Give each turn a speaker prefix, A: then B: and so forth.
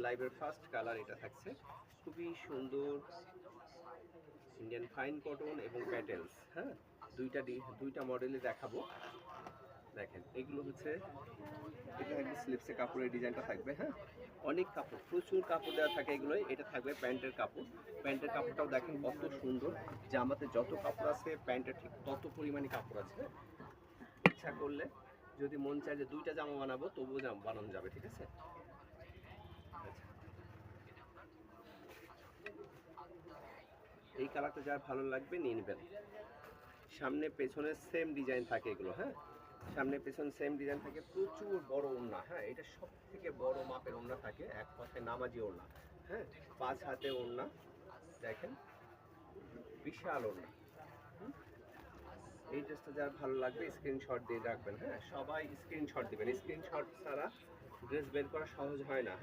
A: লাইভের first colour এটা থাকছে, খুবই সুন্দর ইন্ডিয়ান ফাইন কটন এবং প্যাটেলস। হ্যাঁ, দুইটা মডেলে দেখাবো। দেখেন এগুলো হচ্ছে, এটা থাকবে স্লিপসে কাপড়ের ডিজাইনটা থাকবে। হ্যাঁ, অনেক কাপড়, প্রচুর কাপড় দেওয়া থাকে এগুলোই। এটা থাকবে প্যান্টের কাপড়। প্যান্টের কাপড়টাও দেখেন কত সুন্দর, জামাতে যত কাপড় আছে প্যান্টের ঠিক তত পরিমাণে কাপড় আছে। ইচ্ছা করলে যদি মন চায় যে দুইটা জামা বানাবো তবুও জামা বানানো যাবে, ঠিক আছে। আচ্ছা, এই কালারটা যার ভালো লাগবে নিয়ে নেবেন। সামনে পেছনে সেম ডিজাইন থাকে এগুলো। হ্যাঁ, সামনে পেছনে সেম ডিজাইন থাকে, প্রচুর বড় ওড়না। হ্যাঁ, এটা সব থেকে বড় মাপের ওড়না থাকে, এক কথায় নামাজি ওড়না। হ্যাঁ, 5 হাতে ওড়না, দেখেন বিশাল ওড়না। এই ড্রেসটা যার ভালো লাগবে স্ক্রিনশট দিয়ে রাখবেন। হ্যাঁ, সবাই স্ক্রিনশট দিবেন, স্ক্রিনশট ছাড়া ড্রেস বের করা সহজ হয় না।